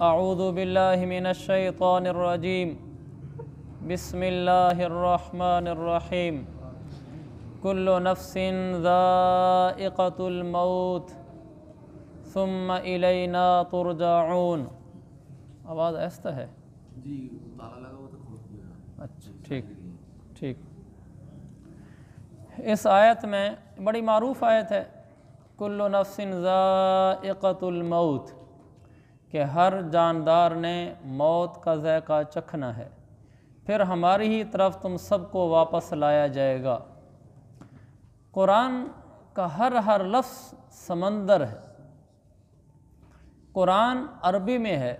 اعوذ باللہ من الشیطان الرجیم بسم اللہ الرحمن الرحیم کل نفس ذائقۃ الموت ثم الینا ترجعون۔ آواز آہستہ ہے جی، تالا لگا ہوا تو کھول دیا۔ اچھا ٹھیک۔ اس آیت میں بڑی معروف آیت ہے، کل نفس ذائقۃ الموت، کہ ہر جاندار نے موت کا ذائقہ چکھنا ہے، پھر ہماری ہی طرف تم سب کو واپس لایا جائے گا۔ قرآن کا ہر لفظ سمندر ہے۔ قرآن عربی میں ہے،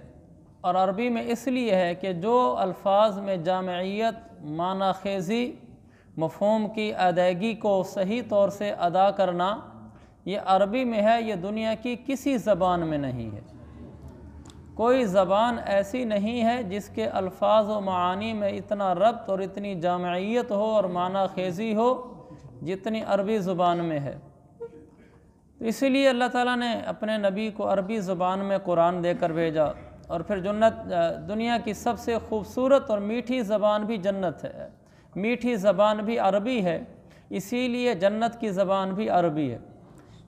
اور عربی میں اس لیے ہے کہ جو الفاظ میں جامعیت، معنی خیزی، مفہوم کی ادائیگی کو صحیح طور سے ادا کرنا یہ عربی میں ہے، یہ دنیا کی کسی زبان میں نہیں ہے۔ کوئی زبان ایسی نہیں ہے جس کے الفاظ و معانی میں اتنا ربط اور اتنی جامعیت ہو اور معنی خیزی ہو جتنی عربی زبان میں ہے۔ تو اسی لیے اللہ تعالیٰ نے اپنے نبی کو عربی زبان میں قرآن دے کر بھیجا، اور پھر دنیا کی سب سے خوبصورت اور میٹھی زبان بھی جنت ہے، میٹھی زبان بھی عربی ہے، اسی لیے جنت کی زبان بھی عربی ہے،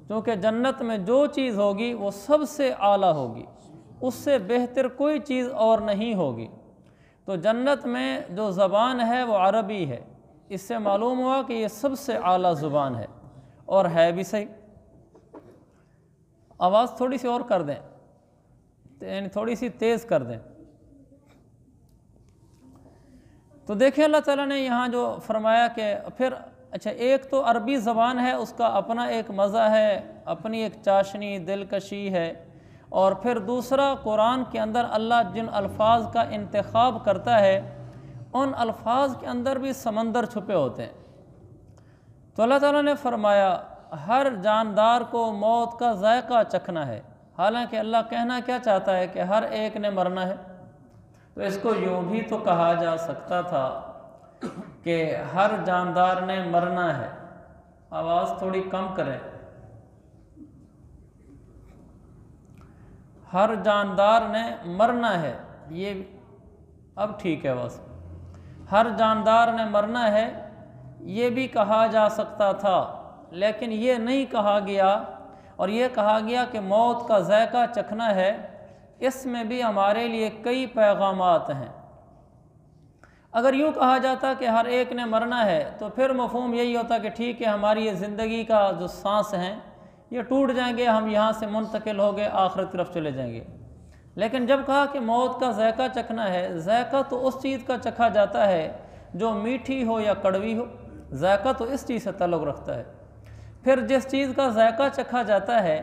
کیونکہ جنت میں جو چیز ہوگی وہ سب سے اعلیٰ ہوگی، اس سے بہتر کوئی چیز اور نہیں ہوگی۔ تو جنت میں جو زبان ہے وہ عربی ہے، اس سے معلوم ہوا کہ یہ سب سے اعلیٰ زبان ہے، اور ہے بھی صحیح۔ آواز تھوڑی سی اور کر دیں، یعنی تھوڑی سی تیز کر دیں۔ تو دیکھیں اللہ تعالیٰ نے یہاں جو فرمایا کہ پھر اچھا، ایک تو عربی زبان ہے، اس کا اپنا ایک مزہ ہے، اپنی ایک چاشنی دلکشی ہے، اور پھر دوسرا قرآن کے اندر اللہ جن الفاظ کا انتخاب کرتا ہے ان الفاظ کے اندر بھی سمندر چھپے ہوتے ہیں۔ تو اللہ تعالیٰ نے فرمایا ہر جاندار کو موت کا ذائقہ چکھنا ہے، حالانکہ اللہ کہنا کیا چاہتا ہے کہ ہر ایک نے مرنا ہے۔ تو اس کو یوں بھی تو کہا جا سکتا تھا کہ ہر جاندار نے مرنا ہے۔ آواز تھوڑی کم کریں۔ ہر جاندار نے مرنا ہے، یہ اب ٹھیک ہے، بس ہر جاندار نے مرنا ہے یہ بھی کہا جا سکتا تھا، لیکن یہ نہیں کہا گیا، اور یہ کہا گیا کہ موت کا ذائقہ چکھنا ہے۔ اس میں بھی ہمارے لیے کئی پیغامات ہیں۔ اگر یوں کہا جاتا کہ ہر ایک نے مرنا ہے تو پھر مفہوم یہی ہوتا کہ ٹھیک ہے، ہماری یہ زندگی کا جو سانس ہیں یہ ٹوٹ جائیں گے، ہم یہاں سے منتقل ہو گئے، آخرت طرف چلے جائیں گے۔ لیکن جب کہا کہ موت کا ذائقہ چکھنا ہے، ذائقہ تو اس چیز کا چکھا جاتا ہے جو میٹھی ہو یا کڑوی ہو، ذائقہ تو اس چیز سے تعلق رکھتا ہے۔ پھر جس چیز کا ذائقہ چکھا جاتا ہے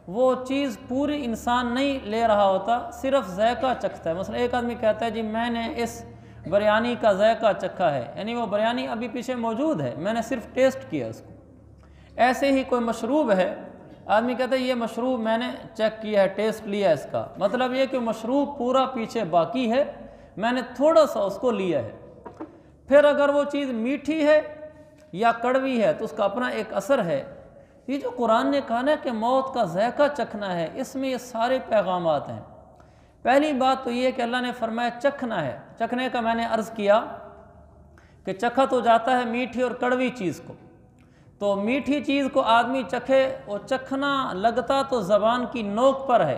وہ چیز پوری انسان نہیں لے رہا ہوتا، صرف ذائقہ چکھتا ہے۔ مثلا ایک آدمی کہتا ہے جی میں نے اس بریانی کا ذائقہ چکھا ہے، یعنی وہ بریانی ابھی پیچھے موجود ہے، میں نے صرف ٹیسٹ کیا اس کو۔ ایسے ہی کوئی مشروب ہے، آدمی کہتا ہے یہ مشروب میں نے چیک کیا ہے، ٹیسٹ لیا اس کا، مطلب یہ کہ مشروب پورا پیچھے باقی ہے، میں نے تھوڑا سا اس کو لیا ہے۔ پھر اگر وہ چیز میٹھی ہے یا کڑوی ہے تو اس کا اپنا ایک اثر ہے۔ یہ جو قرآن نے کہا نا کہ موت کا ذائقہ چکھنا ہے، اس میں یہ سارے پیغامات ہیں۔ پہلی بات تو یہ کہ اللہ نے فرمایا چکھنا ہے۔ چکھنے کا میں نے عرض کیا کہ چکھا تو جاتا ہے میٹھی اور کڑوی چیز کو، تو میٹھی چیز کو آدمی چکھے، وہ چکھنا لگتا تو زبان کی نوک پر ہے،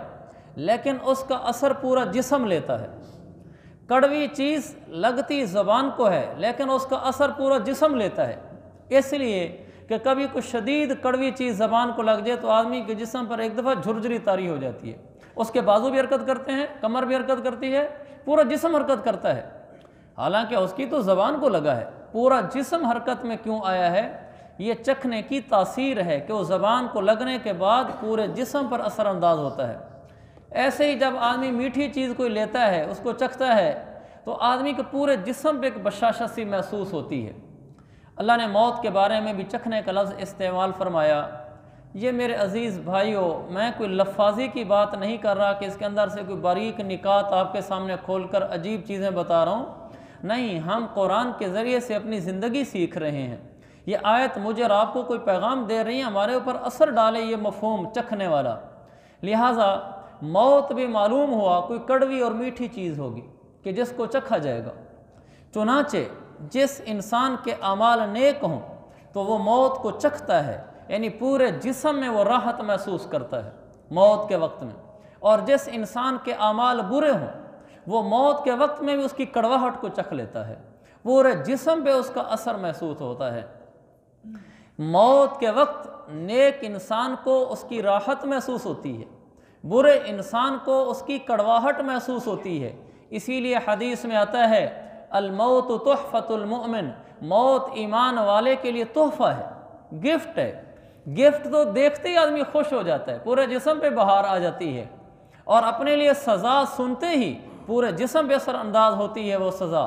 لیکن اس کا اثر پورا جسم لیتا ہے۔ کڑوی چیز لگتی زبان کو ہے، لیکن اس کا اثر پورا جسم لیتا ہے، اس لیے کہ کبھی کچھ شدید کڑوی چیز زبان کو لگ جائے تو آدمی کے جسم پر ایک دفعہ جھرجھری طاری ہو جاتی ہے، اس کے بازو بھی حرکت کرتے ہیں، کمر بھی حرکت کرتی ہے، پورا جسم حرکت کرتا ہے، حالانکہ اس کی تو زبان کو لگا ہے، پورا جسم حرکت میں کیوں آیا ہے؟ یہ چکھنے کی تاثیر ہے کہ وہ زبان کو لگنے کے بعد پورے جسم پر اثر انداز ہوتا ہے۔ ایسے ہی جب آدمی میٹھی چیز کوئی لیتا ہے، اس کو چکھتا ہے، تو آدمی کے پورے جسم پہ ایک بشاشت سی محسوس ہوتی ہے۔ اللہ نے موت کے بارے میں بھی چکھنے کا لفظ استعمال فرمایا۔ یہ میرے عزیز بھائیوں، میں کوئی لفاظی کی بات نہیں کر رہا کہ اس کے اندر سے کوئی باریک نکات آپ کے سامنے کھول کر عجیب چیزیں بتا رہا ہوں، نہیں، ہم قرآن کے ذریعے سے اپنی زندگی سیکھ رہے ہیں۔ یہ آیت مجھے اور آپ کو کوئی پیغام دے رہی ہے، ہمارے اوپر اثر ڈالے یہ مفہوم چکھنے والا۔ لہٰذا موت بھی معلوم ہوا کوئی کڑوی اور میٹھی چیز ہوگی کہ جس کو چکھا جائے گا۔ چنانچہ جس انسان کے اعمال نیک ہوں تو وہ موت کو چکھتا ہے، یعنی پورے جسم میں وہ راحت محسوس کرتا ہے موت کے وقت میں، اور جس انسان کے اعمال برے ہوں وہ موت کے وقت میں بھی اس کی کڑواہٹ کو چکھ لیتا ہے، پورے جسم پہ اس کا اثر محسوس ہوتا ہے۔ موت کے وقت نیک انسان کو اس کی راحت محسوس ہوتی ہے، برے انسان کو اس کی کڑواہٹ محسوس ہوتی ہے۔ اسی لیے حدیث میں آتا ہے الموت تحفۃ المؤمن، موت ایمان والے کے لیے تحفہ ہے، گفٹ ہے۔ گفٹ تو دیکھتے ہی آدمی خوش ہو جاتا ہے، پورے جسم پہ بہار آ جاتی ہے، اور اپنے لیے سزا سنتے ہی پورے جسم پہ اثر انداز ہوتی ہے وہ سزا۔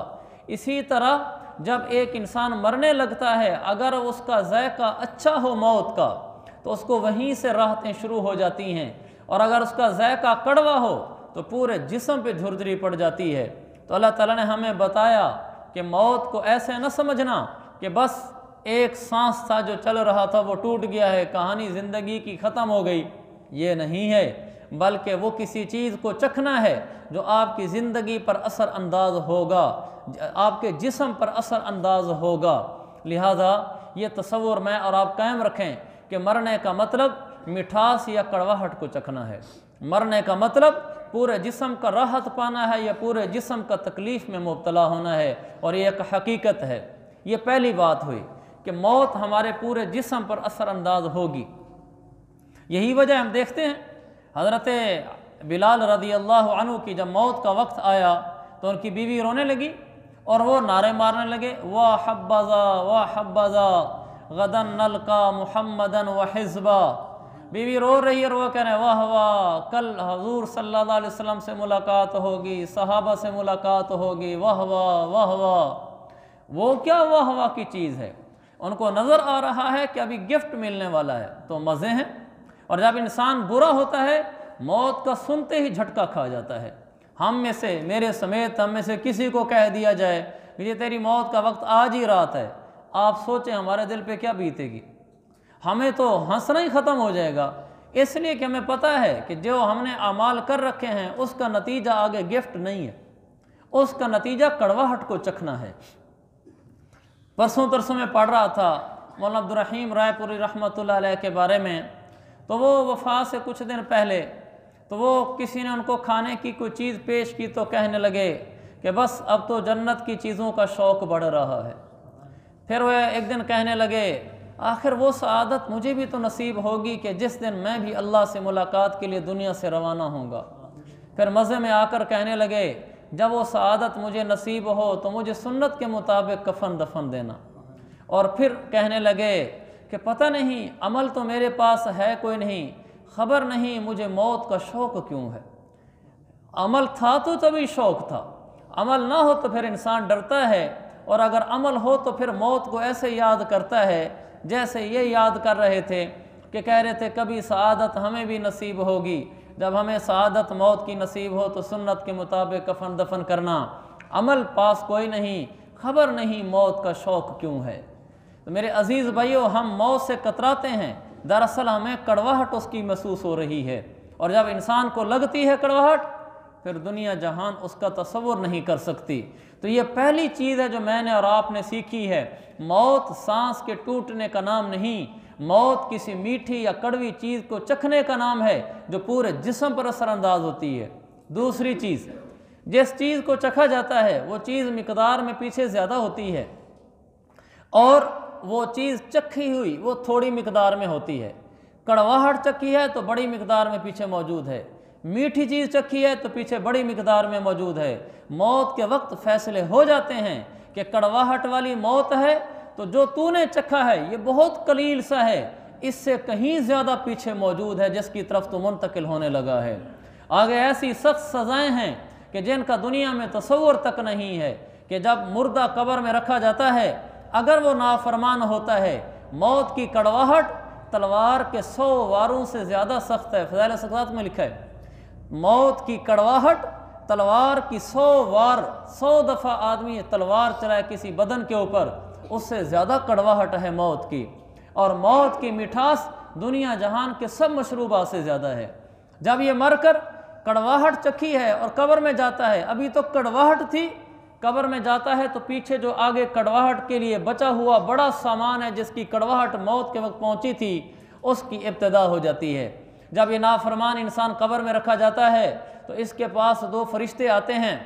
اسی طرح جب ایک انسان مرنے لگتا ہے، اگر اس کا ذائقہ اچھا ہو موت کا تو اس کو وہیں سے راحتیں شروع ہو جاتی ہیں، اور اگر اس کا ذائقہ کڑوا ہو تو پورے جسم پہ جھرجھری پڑ جاتی ہے۔ تو اللہ تعالیٰ نے ہمیں بتایا کہ موت کو ایسے نہ سمجھنا کہ بس ایک سانس تھا جو چل رہا تھا وہ ٹوٹ گیا ہے، کہانی زندگی کی ختم ہو گئی، یہ نہیں ہے، بلکہ وہ کسی چیز کو چکھنا ہے جو آپ کی زندگی پر اثر انداز ہوگا، آپ کے جسم پر اثر انداز ہوگا۔ لہذا یہ تصور میں اور آپ قائم رکھیں کہ مرنے کا مطلب مٹھاس یا کڑواہٹ کو چکھنا ہے، مرنے کا مطلب پورے جسم کا راحت پانا ہے یا پورے جسم کا تکلیف میں مبتلا ہونا ہے، اور یہ ایک حقیقت ہے۔ یہ پہلی بات ہوئی کہ موت ہمارے پورے جسم پر اثر انداز ہوگی۔ یہی وجہ ہم دیکھتے ہیں حضرت بلال رضی اللہ عنہ کی جب موت کا وقت آیا تو ان کی بیوی رونے لگی اور وہ نعرے مارنے لگے، وَحَبَّذَا وَحَبَّذَا غَدًا نَلْقَى مُحَمَّدًا وَحِزْبًا۔ بیوی رو رہی ہے اور وہ کہہ رہے ہیں واہ واہ، کل حضور صلی اللہ علیہ وسلم سے ملاقات ہوگی، صحابہ سے ملاقات ہوگی، واہ واہ واہ واہ۔ وہ کیا واہ واہ کی چیز ہے؟ ان کو نظر آ رہا ہے کہ ابھی گفٹ ملنے والا ہے تو مزے ہیں، اور جب انسان برا ہوتا ہے موت کا سنتے ہی جھٹکا کھا جاتا ہے۔ ہم میں سے، میرے سمیت ہم میں سے کسی کو کہہ دیا جائے کہ یہ تیری موت کا وقت آج ہی رات ہے، آپ سوچیں ہمارے دل پہ کیا بیتے گی؟ ہمیں تو ہنسنا ہی ختم ہو جائے گا، اس لیے کہ ہمیں پتہ ہے کہ جو ہم نے اعمال کر رکھے ہیں اس کا نتیجہ آگے گفٹ نہیں ہے، اس کا نتیجہ کڑواہٹ کو چکھنا ہے۔ پرسوں ترسوں میں پڑھ رہا تھا مولانا عبدالرحیم رائے پوری رحمۃ اللہ علیہ کے بارے میں، تو وہ وفات سے کچھ دن پہلے تو وہ کسی نے ان کو کھانے کی کوئی چیز پیش کی تو کہنے لگے کہ بس اب تو جنت کی چیزوں کا شوق بڑھ رہا ہے۔ پھر وہ ایک دن کہنے لگے آخر وہ سعادت مجھے بھی تو نصیب ہوگی کہ جس دن میں بھی اللہ سے ملاقات کے لیے دنیا سے روانہ ہوں گا۔ پھر مزے میں آ کر کہنے لگے جب وہ سعادت مجھے نصیب ہو تو مجھے سنت کے مطابق کفن دفن دینا۔ اور پھر کہنے لگے کہ پتہ نہیں عمل تو میرے پاس ہے کوئی نہیں، خبر نہیں مجھے موت کا شوق کیوں ہے۔ عمل تھا تو تبھی شوق تھا، عمل نہ ہو تو پھر انسان ڈرتا ہے، اور اگر عمل ہو تو پھر موت کو ایسے یاد کرتا ہے جیسے یہ یاد کر رہے تھے کہ کہہ رہے تھے کبھی سعادت ہمیں بھی نصیب ہوگی، جب ہمیں سعادت موت کی نصیب ہو تو سنت کے مطابق کفن دفن کرنا، عمل پاس کوئی نہیں، خبر نہیں موت کا شوق کیوں ہے۔ تو میرے عزیز بھائیو، ہم موت سے کتراتے ہیں، دراصل ہمیں کڑواہٹ اس کی محسوس ہو رہی ہے، اور جب انسان کو لگتی ہے کڑواہٹ پھر دنیا جہان اس کا تصور نہیں کر سکتی۔ تو یہ پہلی چیز ہے جو میں نے اور آپ نے سیکھی ہے، موت سانس کے ٹوٹنے کا نام نہیں، موت کسی میٹھی یا کڑوی چیز کو چکھنے کا نام ہے جو پورے جسم پر اثر انداز ہوتی ہے۔ دوسری چیز، جس چیز کو چکھا جاتا ہے وہ چیز مقدار میں پیچھے زیادہ ہوتی ہے، اور وہ چیز چکھی ہوئی وہ تھوڑی مقدار میں ہوتی ہے۔ کڑواہٹ چکھی ہے تو بڑی مقدار میں پیچھے موجود ہے، میٹھی چیز چکھی ہے تو پیچھے بڑی مقدار میں موجود ہے۔ موت کے وقت فیصلے ہو جاتے ہیں کہ کڑواہٹ والی موت ہے تو جو تو نے چکھا ہے یہ بہت قلیل سا ہے، اس سے کہیں زیادہ پیچھے موجود ہے جس کی طرف تو منتقل ہونے لگا ہے۔ آگے ایسی سخت سزائیں ہیں کہ جن کا دنیا میں تصور تک نہیں ہے، کہ جب مردہ قبر میں رکھا جاتا ہے اگر وہ نافرمان ہوتا ہے، موت کی کڑواہٹ تلوار کے 100 واروں سے زیادہ سخت ہے۔ فضائل ثقافت میں لکھا ہے موت کی کڑواہٹ تلوار کی 100 وار، 100 دفعہ آدمی تلوار چلائے کسی بدن کے اوپر، اس سے زیادہ کڑواہٹ ہے موت کی۔ اور موت کی مٹھاس دنیا جہان کے سب مشروبات سے زیادہ ہے۔ جب یہ مر کر کڑواہٹ چکھی ہے اور قبر میں جاتا ہے، ابھی تو کڑواہٹ تھی، قبر میں جاتا ہے تو پیچھے جو آگے کڑواہٹ کے لیے بچا ہوا بڑا سامان ہے جس کی کڑواہٹ موت کے وقت پہنچی تھی، اس کی ابتدا ہو جاتی ہے۔ جب یہ نافرمان انسان قبر میں رکھا جاتا ہے تو اس کے پاس 2 فرشتے آتے ہیں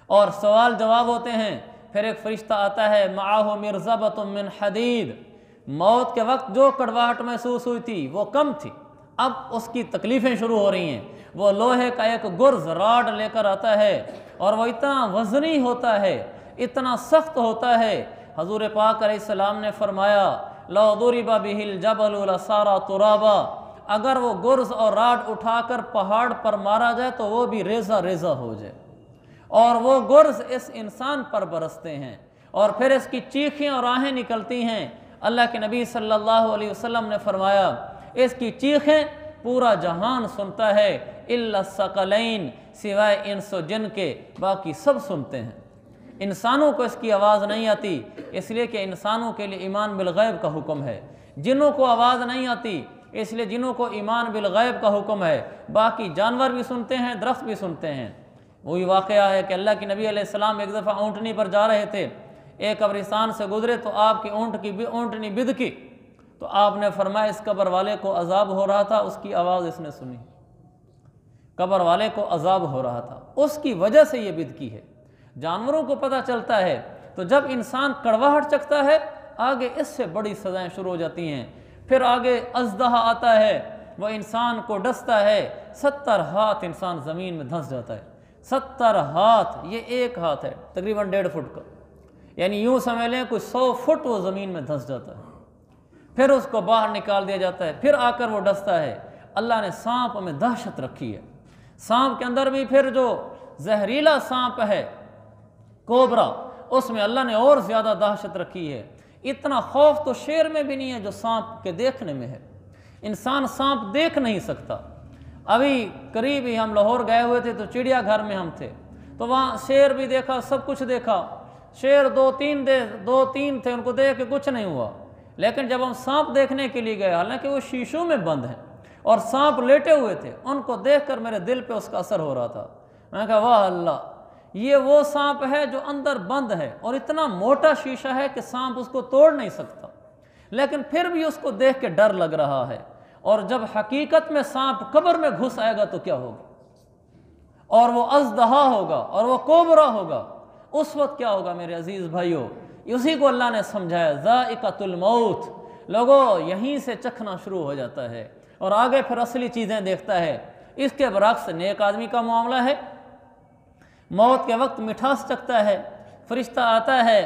اور سوال جواب ہوتے ہیں۔ پھر ایک فرشتہ آتا ہے معاہ مرزبۃ من حدید، موت کے وقت جو کڑواہٹ محسوس ہوئی تھی وہ کم تھی، اب اس کی تکلیفیں شروع ہو رہی ہیں۔ وہ لوہے کا ایک گرز راڈ لے کر آتا ہے اور وہ اتنا وزنی ہوتا ہے، اتنا سخت ہوتا ہے، حضور پاک علیہ السلام نے فرمایا لو ضرب بہ الجبل لصار ترابا، اگر وہ گرز اور راڈ اٹھا کر پہاڑ پر مارا جائے تو وہ بھی ریزہ ریزہ ہو جائے، اور وہ گرز اس انسان پر برستے ہیں اور پھر اس کی چیخیں اور آہیں نکلتی ہیں۔ اللہ کے نبی صلی اللہ علیہ وسلم نے فرمایا اس کی چیخیں پورا جہان سنتا ہے الا الثقلین، سوائے انس و جن کے باقی سب سنتے ہیں۔ انسانوں کو اس کی آواز نہیں آتی، اس لیے کہ انسانوں کے لیے ایمان بالغیب کا حکم ہے۔ جنوں کو آواز نہیں آتی اس لیے جنوں کو ایمان بالغیب کا حکم ہے، باقی جانور بھی سنتے ہیں، درخت بھی سنتے ہیں۔ وہی واقعہ ہے کہ اللہ کے نبی علیہ السلام ایک دفعہ اونٹنی پر جا رہے تھے، ایک قبرستان سے گزرے تو آپ کی اونٹنی بدکی، تو آپ نے فرمایا اس قبر والے کو عذاب ہو رہا تھا، اس کی آواز اس نے سنی، قبر والے کو عذاب ہو رہا تھا، اس کی وجہ سے یہ بدکی ہے۔ جانوروں کو پتہ چلتا ہے، تو جب انسان کڑواہٹ چکھتا ہے آگے اس سے بڑی سزائیں شروع ہو جاتی ہیں۔ پھر آگے اژدہا آتا ہے، وہ انسان کو ڈستا ہے، 70 ہاتھ انسان زمین میں دھنس جاتا ہے۔ 70 ہاتھ، یہ ایک ہاتھ ہے تقریباً 1.5 فٹ کا، یعنی یوں سمجھ لیں کوئی 100 فٹ وہ زمین میں دھنس جاتا ہے۔ پھر اس کو باہر نکال دیا جاتا ہے، پھر آ کر وہ ڈستا ہے۔ اللہ نے سانپ میں دہشت رکھی ہے، سانپ کے اندر بھی پھر جو زہریلا سانپ ہے کوبرا، اس میں اللہ نے اور زیادہ دہشت رکھی ہے۔ اتنا خوف تو شیر میں بھی نہیں ہے جو سانپ کے دیکھنے میں ہے، انسان سانپ دیکھ نہیں سکتا۔ ابھی قریب ہی ہم لاہور گئے ہوئے تھے تو چڑیا گھر میں ہم تھے، تو وہاں شیر بھی دیکھا، سب کچھ دیکھا، شیر 2-3 تھے، ان کو دیکھ کے کچھ نہیں ہوا۔ لیکن جب ہم سانپ دیکھنے کے لیے گئے، حالانکہ وہ شیشوں میں بند ہیں اور سانپ لیٹے ہوئے تھے، ان کو دیکھ کر میرے دل پہ اس کا اثر ہو رہا تھا۔ میں نے کہا واہ اللہ، یہ وہ سانپ ہے جو اندر بند ہے اور اتنا موٹا شیشہ ہے کہ سانپ اس کو توڑ نہیں سکتا، لیکن پھر بھی اس کو دیکھ کے ڈر لگ رہا ہے۔ اور جب حقیقت میں سانپ قبر میں گھس آئے گا تو کیا ہوگا، اور وہ اژدہا ہوگا اور وہ کوبرا ہوگا، اس وقت کیا ہوگا میرے عزیز بھائیوں؟ اسی کو اللہ نے سمجھایا ذائقۃ الموت، لوگوں یہیں سے چکھنا شروع ہو جاتا ہے اور آگے پھر اصلی چیزیں دیکھتا ہے۔ اس کے برعکس نیک آدمی کا معاملہ ہے، موت کے وقت مٹھاس چکھتا ہے، فرشتہ آتا ہے،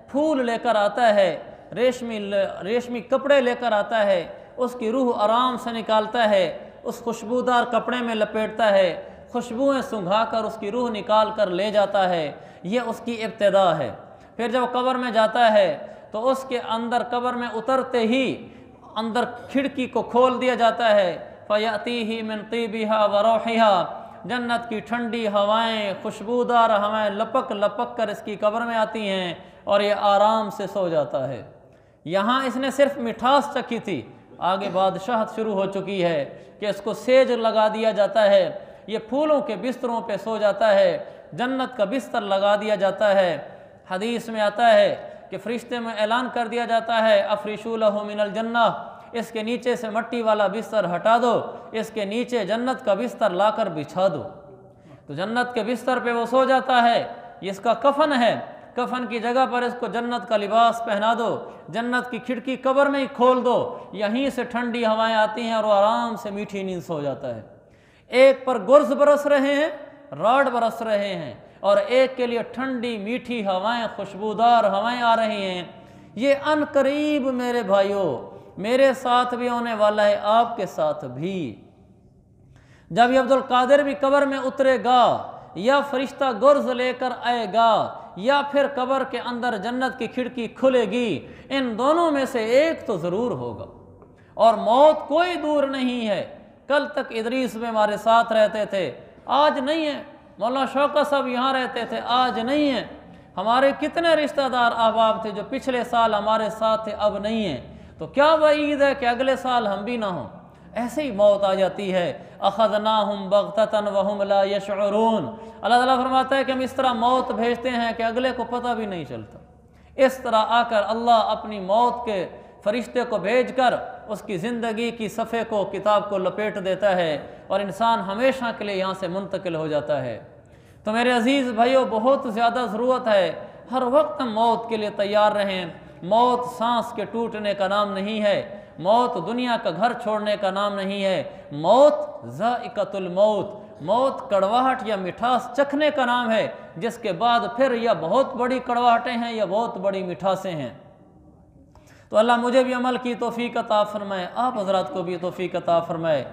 پھول لے کر آتا ہے، ریشمی کپڑے لے کر آتا ہے، اس کی روح آرام سے نکالتا ہے، اس خوشبودار کپڑے میں لپیٹتا ہے، خوشبوئیں سنگھا کر اس کی روح نکال کر لے جاتا ہے۔ یہ اس کی ابتدا ہے۔ پھر جب قبر میں جاتا ہے تو اس کے اندر قبر میں اترتے ہی اندر کھڑکی کو کھول دیا جاتا ہے، فَيَأْتِيهِ مِنْ طِيبِهَا وَرَوْحِهَا، جنت کی ٹھنڈی ہوائیں، خوشبودار ہوائیں لپک لپک کر اس کی قبر میں آتی ہیں اور یہ آرام سے سو جاتا ہے۔ یہاں اس نے صرف مٹھاس چکھی تھی، آگے بادشاہت شروع ہو چکی ہے کہ اس کو سیج لگا دیا جاتا ہے، یہ پھولوں کے بستروں پہ سو جاتا ہے، جنت کا بستر لگا دیا جاتا ہے۔ حدیث میں آتا ہے کہ فرشتے میں اعلان کر دیا جاتا ہے افرشوا لہ من الجنہ، اس کے نیچے سے مٹی والا بستر ہٹا دو، اس کے نیچے جنت کا بستر لا کر بچھا دو۔ تو جنت کے بستر پہ وہ سو جاتا ہے، یہ اس کا کفن ہے، کفن کی جگہ پر اس کو جنت کا لباس پہنا دو، جنت کی کھڑکی قبر میں ہی کھول دو، یہیں سے ٹھنڈی ہوائیں آتی ہیں اور وہ آرام سے میٹھی نیند سو جاتا ہے۔ ایک پر گرز برس رہے ہیں، راڈ برس رہے ہیں، اور ایک کے لیے ٹھنڈی میٹھی ہوائیں، خوشبودار ہوائیں آ رہی ہیں۔ یہ ان قریب میرے بھائیوں میرے ساتھ بھی ہونے والا ہے، آپ کے ساتھ بھی۔ جب یہ عبدالقادر بھی قبر میں اترے گا، یا فرشتہ گرز لے کر آئے گا، یا پھر قبر کے اندر جنت کی کھڑکی کھلے گی، ان دونوں میں سے ایک تو ضرور ہوگا۔ اور موت کوئی دور نہیں ہے۔ کل تک ادریس میں ہمارے ساتھ رہتے تھے، آج نہیں ہے۔ مولانا شوکت صاحب یہاں رہتے تھے، آج نہیں ہیں۔ ہمارے کتنے رشتہ دار احباب تھے جو پچھلے سال ہمارے ساتھ تھے، اب نہیں ہیں۔ تو کیا وعید ہے کہ اگلے سال ہم بھی نہ ہوں؟ ایسے ہی موت آ جاتی ہے۔ اخذناہم بغتۃ وہم لا یشعرون، اللہ تعالیٰ فرماتا ہے کہ ہم اس طرح موت بھیجتے ہیں کہ اگلے کو پتہ بھی نہیں چلتا۔ اس طرح آ کر اللہ اپنی موت کے فرشتے کو بھیج کر اس کی زندگی کی صفحے کو، کتاب کو لپیٹ دیتا ہے اور انسان ہمیشہ کے لیے یہاں سے منتقل ہو جاتا ہے۔ تو میرے عزیز بھائیوں، بہت زیادہ ضرورت ہے ہر وقت ہم موت کے لیے تیار رہیں۔ موت سانس کے ٹوٹنے کا نام نہیں ہے، موت دنیا کا گھر چھوڑنے کا نام نہیں ہے، موت ذائقۃ الموت، موت کڑواہٹ یا مٹھاس چکھنے کا نام ہے، جس کے بعد پھر یا بہت بڑی کڑواہٹیں ہیں یا بہت بڑی مٹھاسیں ہیں۔ تو اللہ مجھے بھی عمل کی توفیق عطا فرمائے، آپ حضرات کو بھی توفیق عطا فرمائے۔